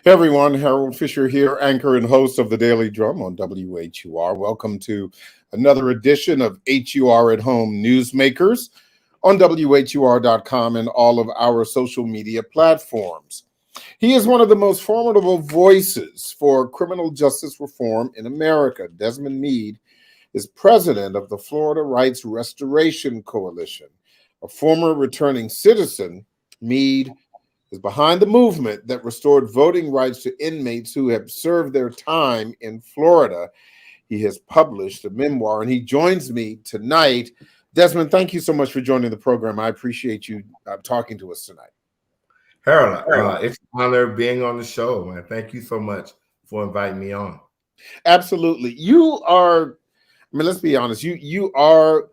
Hey everyone, Harold Fisher here, anchor and host of the Daily Drum on WHUR. Welcome to another edition of HUR at Home Newsmakers on WHUR.com and all of our social media platforms. He is one of the most formidable voices for criminal justice reform in America. Desmond Meade is president of the Florida Rights Restoration Coalition. A former returning citizen, Meade is behind the movement that restored voting rights to inmates who have served their time in Florida. He has published a memoir, and he joins me tonight. Desmond, thank you so much for joining the program. I appreciate you talking to us tonight. Harold, it's an honor being on the show, man. Thank you so much for inviting me on. Absolutely. You are, let's be honest, you are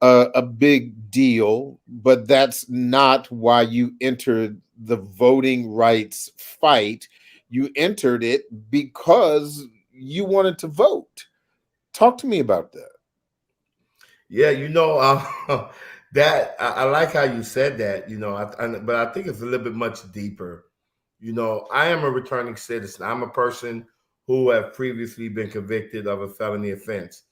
a big deal, but that's not why you entered the voting rights fight. You entered it because you wanted to vote. Talk to me about that. Yeah, that I like how you said that, but I think it's a little bit much deeper. I am a returning citizen. I'm a person who have previously been convicted of a felony offense.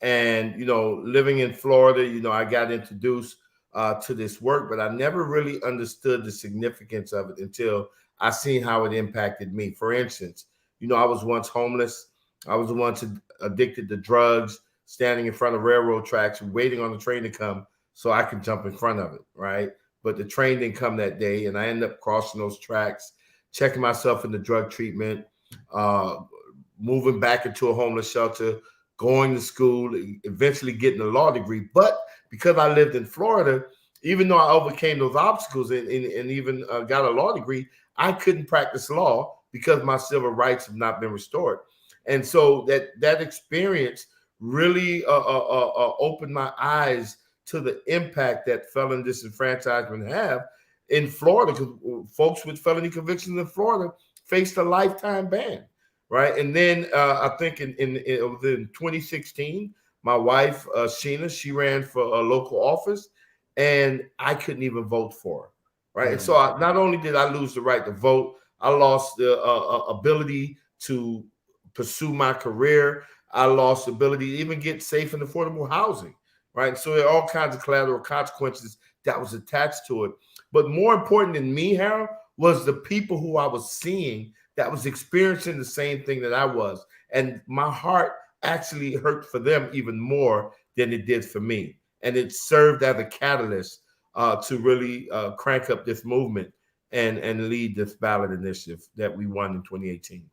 And, living in Florida, I got introduced to this work, but I never really understood the significance of it until I seen how it impacted me. For instance, I was once homeless. I was once addicted to drugs, standing in front of railroad tracks, waiting on the train to come so I could jump in front of it, right? But the train didn't come that day, and I ended up crossing those tracks, checking myself into drug treatment, moving back into a homeless shelter, going to school, eventually getting a law degree. But because I lived in Florida, even though I overcame those obstacles and even got a law degree, I couldn't practice law because my civil rights have not been restored. And so that experience really opened my eyes to the impact that felon disenfranchisement have in Florida, because folks with felony convictions in Florida faced a lifetime ban, right? And then I think in 2016, my wife, Sheena, she ran for a local office, and I couldn't even vote for her, right? Mm-hmm. And so not only did I lose the right to vote, I lost the ability to pursue my career. I lost the ability to even get safe and affordable housing, right? So there are all kinds of collateral consequences that was attached to it. But more important than me, Harold, was the people who I was seeing that was experiencing the same thing that I was. And my heart actually hurt for them even more than it did for me. And it served as a catalyst to really crank up this movement and lead this ballot initiative that we won in 2018.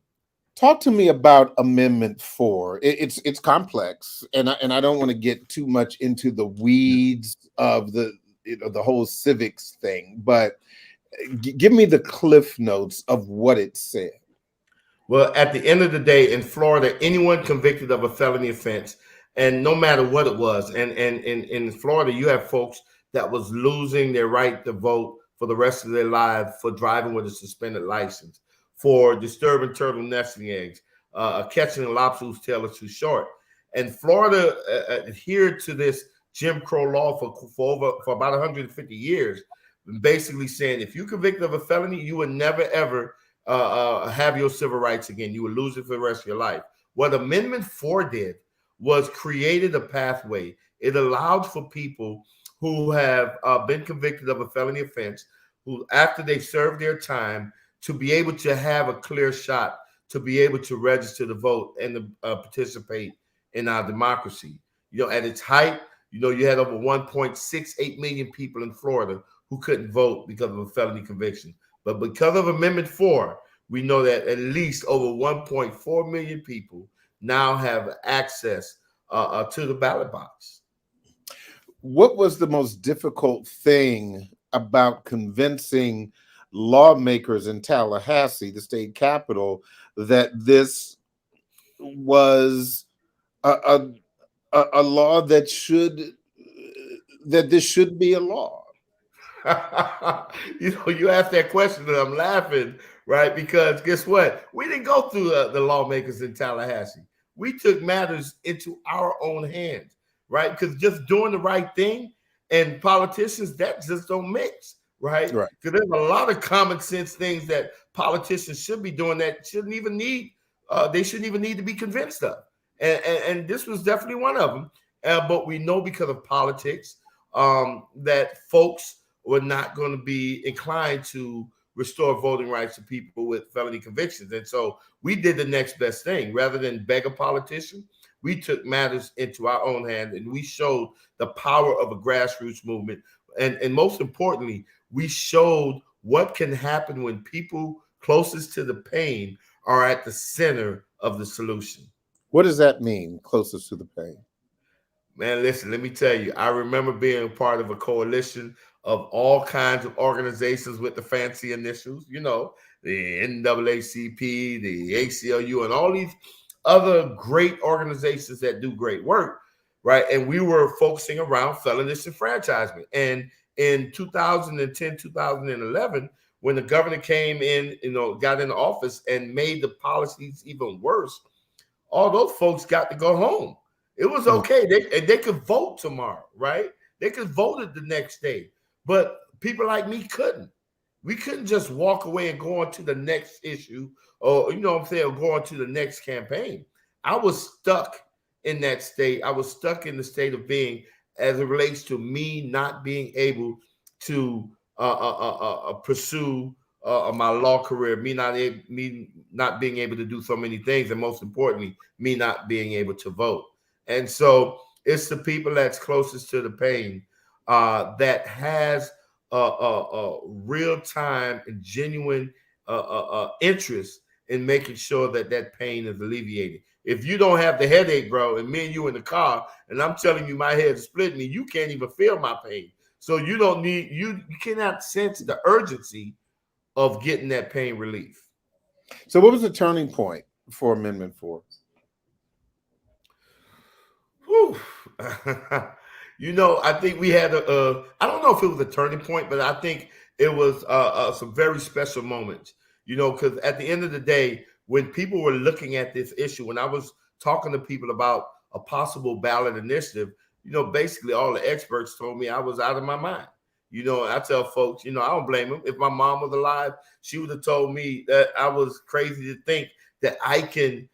Talk to me about Amendment 4. It's complex, and I don't want to get too much into the weeds of the whole civics thing, but give me the cliff notes of what it said. Well, at the end of the day, in Florida, anyone convicted of a felony offense, and no matter what it was, and in Florida, you have folks that was losing their right to vote for the rest of their lives for driving with a suspended license, for disturbing turtle nesting eggs, catching a lobster whose tail is too short. And Florida adhered to this Jim Crow law for about 150 years, basically saying if you convicted of a felony, you would never, ever have your civil rights again. You would lose it for the rest of your life. What Amendment 4 did was created a pathway. It allowed for people who have been convicted of a felony offense, who after they served their time, to be able to have a clear shot, to be able to register to vote and to participate in our democracy. At its height, you had over 1.68 million people in Florida who couldn't vote because of a felony conviction. But because of Amendment 4, we know that at least over 1.4 million people now have access to the ballot box. What was the most difficult thing about convincing lawmakers in Tallahassee, the state capital, that this was a law that this should be a law? You asked that question and I'm laughing, right? Because guess what? We didn't go through the lawmakers in Tallahassee. We took matters into our own hands, right? Because just doing the right thing and politicians, that just don't mix, right? Right. Because there's a lot of common sense things that politicians should be doing that shouldn't even need, they shouldn't even need to be convinced of. And this was definitely one of them. But we know because of politics that folks were not going to be inclined to restore voting rights to people with felony convictions. And so we did the next best thing. Rather than beg a politician, we took matters into our own hand and we showed the power of a grassroots movement. And most importantly, we showed what can happen when people closest to the pain are at the center of the solution. What does that mean, closest to the pain? Man, listen, let me tell you, I remember being part of a coalition of all kinds of organizations with the fancy initials, you know, the NAACP, the ACLU, and all these other great organizations that do great work, right? And we were focusing around felon disenfranchisement. And in 2010, 2011, when the governor came in, you know, got in office and made the policies even worse, all those folks got to go home. It was okay. They could vote tomorrow, right? They could vote it the next day. But people like me couldn't. We couldn't just walk away and go on to the next issue or, you know what I'm saying, or go on to the next campaign. I was stuck in that state. I was stuck in the state of being as it relates to me not being able to pursue my law career, me not being able to do so many things, and most importantly, me not being able to vote. And so it's the people that's closest to the pain that has a real time and genuine interest in making sure that that pain is alleviated. If you don't have the headache, bro, and me and you in the car, and I'm telling you my head is splitting me, you can't even feel my pain. So you don't need, you cannot sense the urgency of getting that pain relief. So what was the turning point for Amendment 4? Whew. You know, I think we had I don't know if it was a turning point, but I think it was some very special moments, you know, because at the end of the day, when people were looking at this issue, when I was talking to people about a possible ballot initiative, you know, basically all the experts told me I was out of my mind. You know, I tell folks, you know, I don't blame them. If my mom was alive, she would have told me that I was crazy to think that I can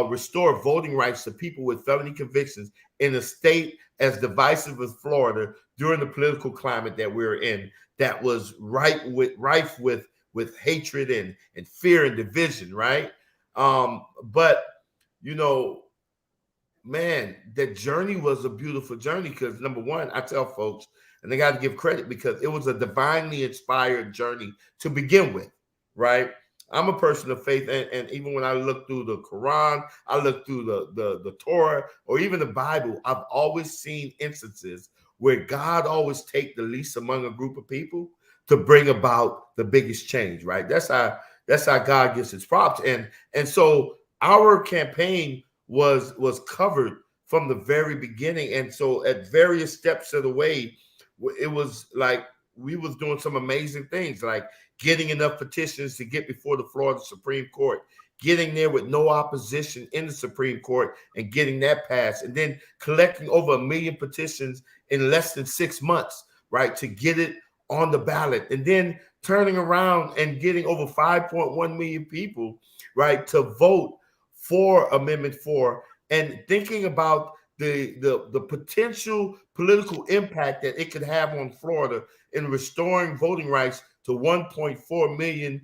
restore voting rights to people with felony convictions in a state as divisive as Florida during the political climate that we're in, that was rife with hatred and fear and division, right? But you know, man, that journey was a beautiful journey because number one, I tell folks, and they got to give credit because it was a divinely inspired journey to begin with, right? I'm a person of faith, and even when I look through the Quran, I look through the Torah, or even the Bible, I've always seen instances where God always take the least among a group of people to bring about the biggest change, right? That's how God gets his props. And so our campaign was covered from the very beginning. And so at various steps of the way, it was like we was doing some amazing things, like getting enough petitions to get before the Florida Supreme Court, getting there with no opposition in the Supreme Court and getting that passed, and then collecting over 1 million petitions in less than 6 months, right, to get it on the ballot, and then turning around and getting over 5.1 million people, right, to vote for Amendment 4, and thinking about the potential political impact that it could have on Florida in restoring voting rights to 1.4 million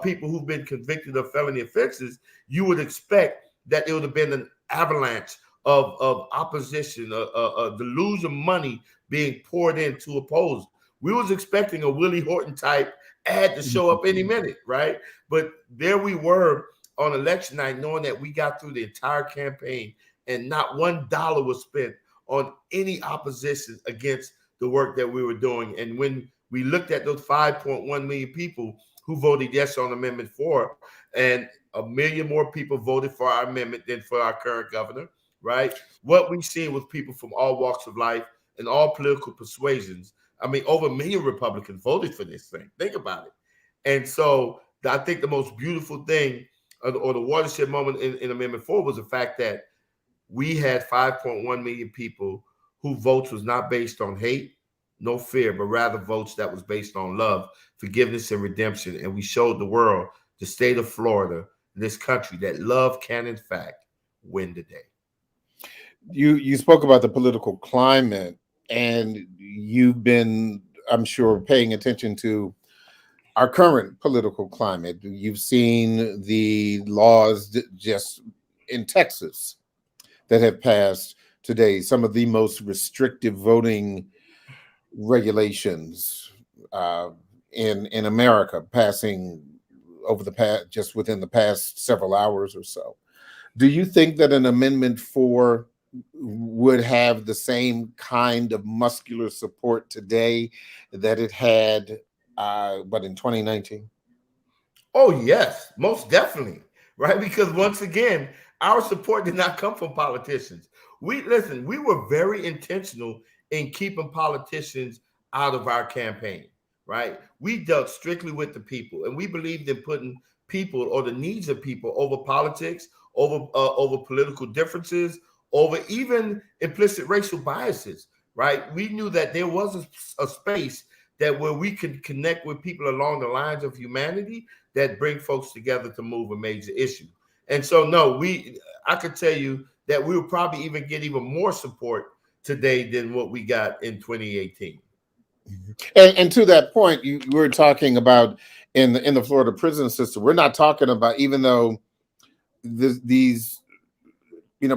people who've been convicted of felony offenses. You would expect that it would have been an avalanche of opposition, a deluge of money being poured in to oppose. We was expecting a Willie Horton type ad to show up any minute, right? But there we were on election night, knowing that we got through the entire campaign and not $1 was spent on any opposition against the work that we were doing. And when we looked at those 5.1 million people who voted yes on Amendment 4, and 1 million more people voted for our amendment than for our current governor, right? What we seen was people from all walks of life and all political persuasions. I mean, over 1 million Republicans voted for this thing. Think about it. And so I think the most beautiful thing or the watershed moment in Amendment 4 was the fact that we had 5.1 million people whose votes was not based on hate, no fear, but rather votes that was based on love, forgiveness, and redemption. And we showed the world, the state of Florida, this country, that love can in fact win the day. You spoke about the political climate, and you've been, I'm sure, paying attention to our current political climate. You've seen the laws just in Texas that have passed today, some of the most restrictive voting regulations in America, passing over the past, just within the past several hours or so. Do you think that an Amendment 4 would have the same kind of muscular support today that it had, in 2019? Oh, yes, most definitely. Right. Because once again, our support did not come from politicians. We were very intentional in keeping politicians out of our campaign. Right. We dealt strictly with the people, and we believed in putting people or the needs of people over politics, over political differences, over even implicit racial biases. Right. We knew that there was a space that where we could connect with people along the lines of humanity that bring folks together to move a major issue. And so, no, I could tell you that we will probably even get even more support today than what we got in 2018. And to that point, you were talking about in the Florida prison system. We're not talking about, even though these,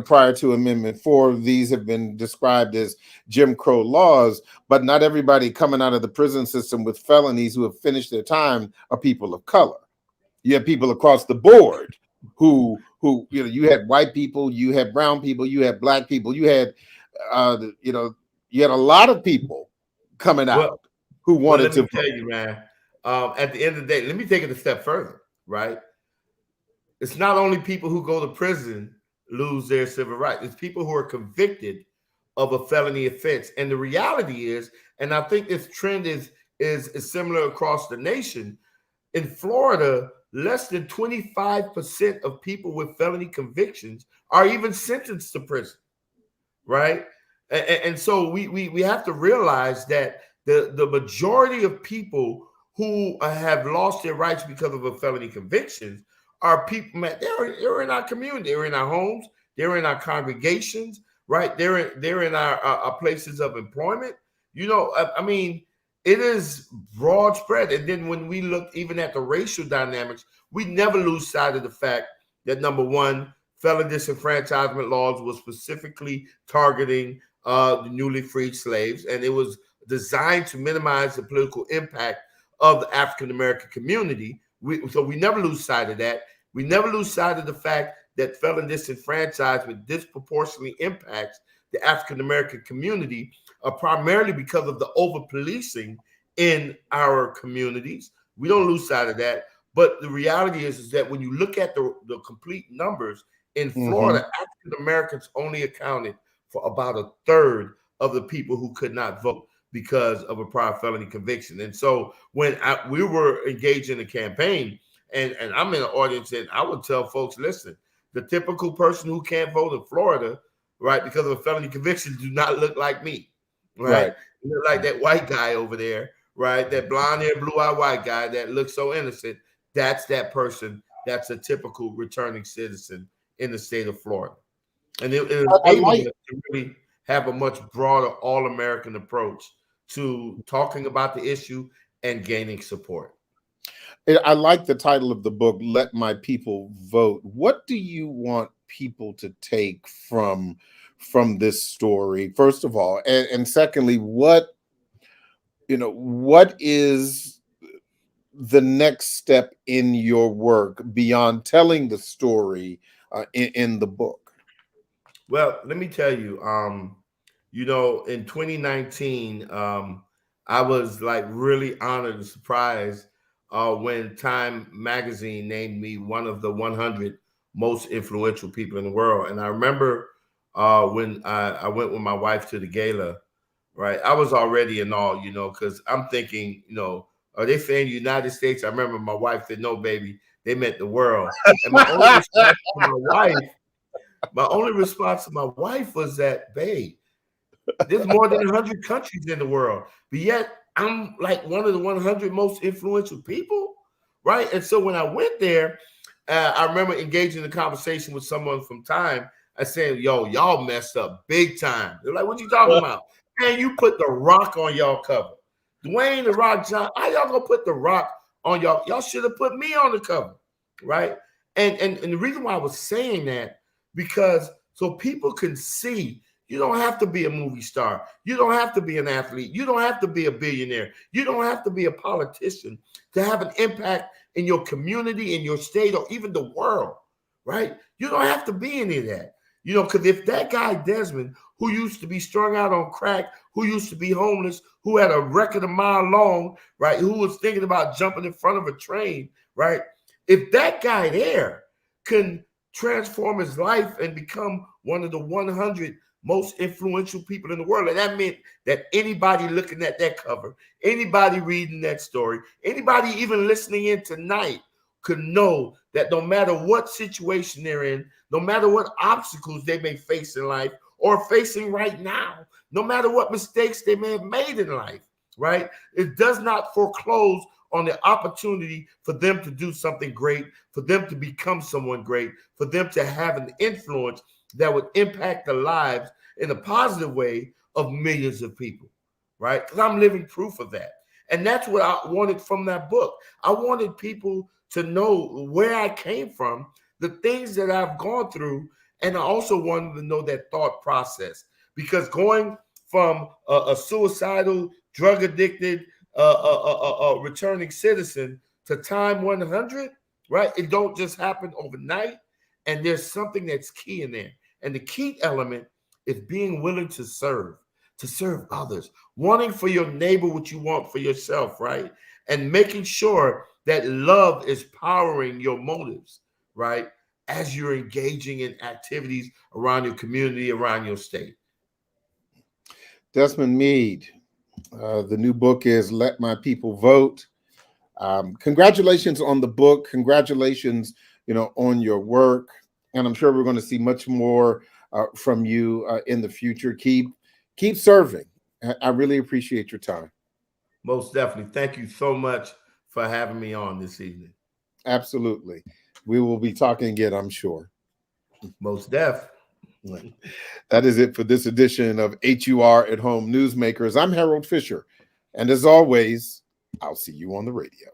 prior to Amendment 4, these have been described as Jim Crow laws, but not everybody coming out of the prison system with felonies who have finished their time are people of color. You have people across the board who you had white people, you had brown people, you had black people, you had you had a lot of people coming out who wanted to. Let me tell you, man. At the end of the day, let me take it a step further. Right? It's not only people who go to prison lose their civil rights. It's people who are convicted of a felony offense. And the reality is, and I think this trend is similar across the nation. In Florida, less than 25% of people with felony convictions are even sentenced to prison, right? And so we have to realize that the majority of people who have lost their rights because of a felony conviction are people, man, they're in our community, they're in our homes, they're in our congregations, right? They're in our places of employment. I mean, it is broad spread. And then when we look even at the racial dynamics, we never lose sight of the fact that, number one, felon disenfranchisement laws was specifically targeting the newly freed slaves, and it was designed to minimize the political impact of the African-American community. So we never lose sight of that. We never lose sight of the fact that felon disenfranchisement disproportionately impacts the African-American community, primarily because of the over-policing in our communities. We don't lose sight of that. But the reality is that when you look at the complete numbers in Florida, African-Americans only accounted for about a third of the people who could not vote because of a prior felony conviction. And so when we were engaged in a campaign, and I'm in an audience, and I would tell folks, listen, the typical person who can't vote in Florida, right, because of a felony conviction, do not look like me, right? You look like that white guy over there, right? That blonde-haired, blue-eyed white guy that looks so innocent. That's that person. That's a typical returning citizen in the state of Florida. And it enables us to really have a much broader all-American approach to talking about the issue and gaining support. I like the title of the book, Let My People Vote. What do you want people to take from this story, first of all? And secondly, what is the next step in your work beyond telling the story in the book? Well, let me tell you, in 2019, I was like really honored and surprised when Time magazine named me one of the 100 most influential people in the world. And I remember when I went with my wife to the gala, right? I was already in awe, because I'm thinking, are they saying United States? I remember my wife said, no, baby, they meant the world. And my only response to my wife was that, babe, There's more than 100 countries in the world, but yet I'm like one of the 100 most influential people, right? And so when I went there, I remember engaging in a conversation with someone from Time. I said, "Yo, y'all messed up big time." They're like, "What you talking about?" Man, you put The Rock on y'all cover. Dwayne The Rock Johnson. How y'all gonna put The Rock on y'all? Y'all should have put me on the cover, right? And the reason why I was saying that, because so people can see you don't have to be a movie star. You don't have to be an athlete. You don't have to be a billionaire. You don't have to be a politician to have an impact in your community, in your state, or even the world, right? You don't have to be any of that. Because if that guy Desmond, who used to be strung out on crack, who used to be homeless, who had a record a mile long, right, who was thinking about jumping in front of a train, right? If that guy there can transform his life and become one of the 100 most influential people in the world, and that meant that anybody looking at that cover, anybody reading that story, anybody even listening in tonight could know that no matter what situation they're in, no matter what obstacles they may face in life or facing right now, no matter what mistakes they may have made in life, right? It does not foreclose on the opportunity for them to do something great, for them to become someone great, for them to have an influence that would impact the lives in a positive way of millions of people, right? Because I'm living proof of that. And that's what I wanted from that book. I wanted people to know where I came from, the things that I've gone through, and I also wanted to know that thought process. Because going from a suicidal, drug-addicted, returning citizen to Time 100, right? It don't just happen overnight. And there's something that's key in there. And the key element is being willing to serve others, wanting for your neighbor what you want for yourself, right? And making sure that love is powering your motives, right? As you're engaging in activities around your community, around your state. Desmond Meade, the new book is Let My People Vote. Congratulations on the book. Congratulations, on your work. And I'm sure we're going to see much more from you in the future. Keep serving. I really appreciate your time. Most definitely. Thank you so much for having me on this evening. Absolutely. We will be talking again, I'm sure. Most def. That is it for this edition of HUR at Home Newsmakers. I'm Harold Fisher. And as always, I'll see you on the radio.